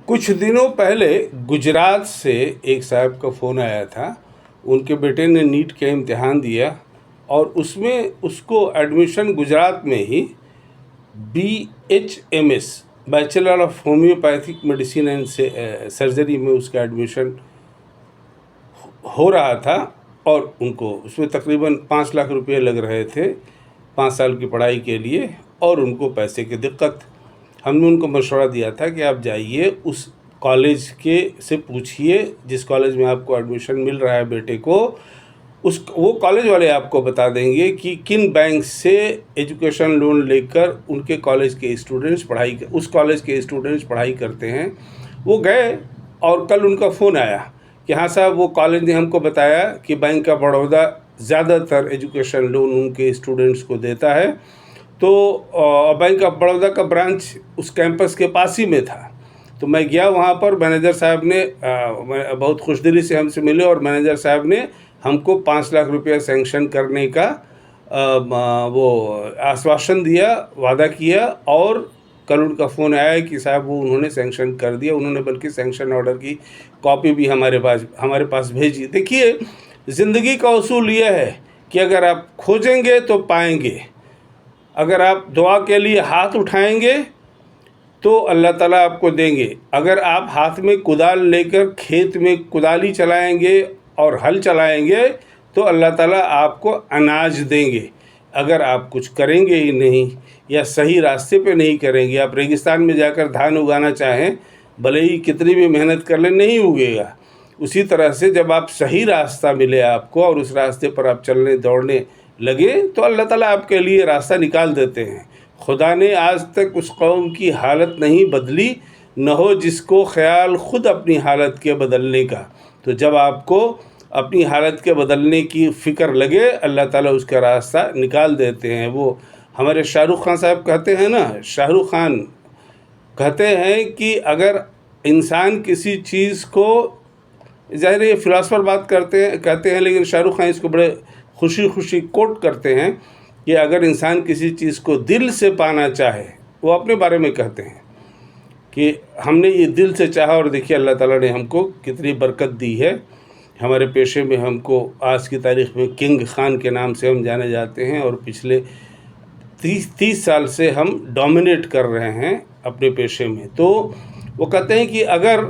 کچھ دنوں پہلے گجرات سے ایک صاحب کا فون آیا تھا. ان کے بیٹے نے نیٹ کا امتحان دیا اور اس میں اس کو ایڈمیشن گجرات میں ہی BHMS bachelor of homeopathic medicine and surgery میں اس کا ایڈمیشن ہو رہا تھا، اور ان کو اس میں تقریباً 5 لاکھ روپے لگ رہے تھے 5 سال کی پڑھائی کے لیے، اور ان کو پیسے کی دقت. ہم نے ان کو مشورہ دیا تھا کہ آپ جائیے اس کالج کے سے پوچھیے جس کالج میں آپ کو ایڈمیشن مل رہا ہے بیٹے کو. وہ کالج والے آپ کو بتا دیں گے کہ کن بینک سے ایجوکیشن لون لے کر ان کے کالج کے اسٹوڈنٹس اس کالج کے اسٹوڈنٹس پڑھائی کرتے ہیں. وہ گئے اور کل ان کا فون آیا کہ ہاں صاحب وہ کالج نے ہم کو بتایا کہ بینک آف بڑودہ زیادہ تر ایجوکیشن لون ان کے اسٹوڈنٹس کو دیتا ہے. تو بینک آف بڑودہ کا برانچ اس کیمپس کے پاس ہی میں تھا. تو میں گیا وہاں پر. مینیجر صاحب نے بہت خوش دلی سے ہم سے ملے، اور مینیجر صاحب نے ہم کو 5 لاکھ روپیہ سینکشن کرنے کا وہ آشواسن دیا، وعدہ کیا. اور کل ان کا فون آیا کہ صاحب وہ انہوں نے سینکشن کر دیا. انہوں نے بلکہ سینکشن آرڈر کی کاپی بھی ہمارے پاس بھیجی. دیکھیے، زندگی کا اصول یہ ہے کہ اگر آپ کھوجیں گے تو پائیں گے، اگر آپ دعا کے لیے ہاتھ اٹھائیں گے تو اللہ تعالیٰ آپ کو دیں گے. اگر آپ ہاتھ میں کدال لے کر کھیت میں کدالی چلائیں گے اور ہل چلائیں گے تو اللہ تعالیٰ آپ کو اناج دیں گے. اگر آپ کچھ کریں گے ہی نہیں یا صحیح راستے پہ نہیں کریں گے، آپ ریگستان میں جا کر دھان اگانا چاہیں، بھلے ہی کتنی بھی محنت کر لیں نہیں اگے گا. اسی طرح سے جب آپ صحیح راستہ ملے آپ کو اور اس راستے پر آپ چلنے دوڑنے لگے تو اللہ تعالیٰ آپ کے لیے راستہ نکال دیتے ہیں. خدا نے آج تک اس قوم کی حالت نہیں بدلی، نہ ہو جس کو خیال خود اپنی حالت کے بدلنے کا. تو جب آپ کو اپنی حالت کے بدلنے کی فکر لگے، اللہ تعالیٰ اس کا راستہ نکال دیتے ہیں. وہ ہمارے شاہ رخ خان صاحب کہتے ہیں نا، شاہ رخ خان کہتے ہیں کہ اگر انسان کسی چیز کو، ظاہر یہ فلاسفر بات کہتے ہیں لیکن شاہ رخ خان اس کو بڑے خوشی کوٹ کرتے ہیں کہ اگر انسان کسی چیز کو دل سے پانا چاہے، وہ اپنے بارے میں کہتے ہیں کہ ہم نے یہ دل سے چاہا، اور دیکھیے اللہ تعالیٰ نے ہم کو کتنی برکت دی ہے. ہمارے پیشے میں ہم کو آج کی تاریخ میں کنگ خان کے نام سے ہم جانے جاتے ہیں، اور پچھلے 30 سال سے ہم ڈومینیٹ کر رہے ہیں اپنے پیشے میں. تو وہ کہتے ہیں کہ اگر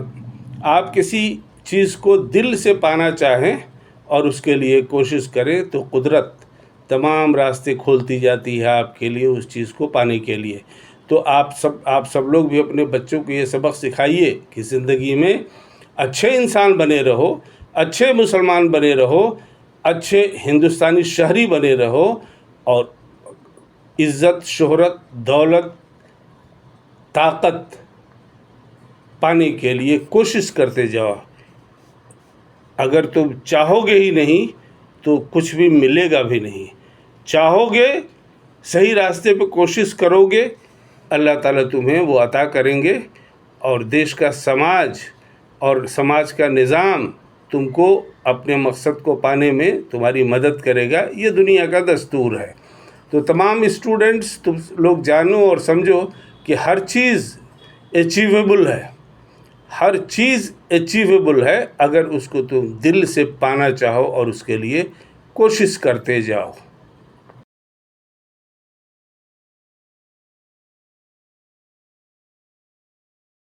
آپ کسی چیز کو دل سے پانا چاہیں اور اس کے لیے کوشش کریں تو قدرت تمام راستے کھولتی جاتی ہے آپ کے لیے اس چیز کو پانے کے لیے. تو آپ سب لوگ بھی اپنے بچوں کو یہ سبق سکھائیے کہ زندگی میں اچھے انسان بنے رہو، اچھے مسلمان بنے رہو، اچھے ہندوستانی شہری بنے رہو، اور عزت، شہرت، دولت، طاقت پانے کے لیے کوشش کرتے جاؤ. اگر تم چاہو گے ہی نہیں تو کچھ بھی ملے گا بھی نہیں. چاہو گے، صحیح راستے پہ کوشش کرو گے، اللہ تعالیٰ تمہیں وہ عطا کریں گے، اور دیش کا سماج کا نظام تم کو اپنے مقصد کو پانے میں تمہاری مدد کرے گا. یہ دنیا کا دستور ہے. تو تمام اسٹوڈنٹس تم لوگ جانو اور سمجھو کہ ہر چیز اچیویبل ہے، ہر چیز اچیویبل ہے اگر اس کو تم دل سے پانا چاہو اور اس کے لیے کوشش کرتے جاؤ.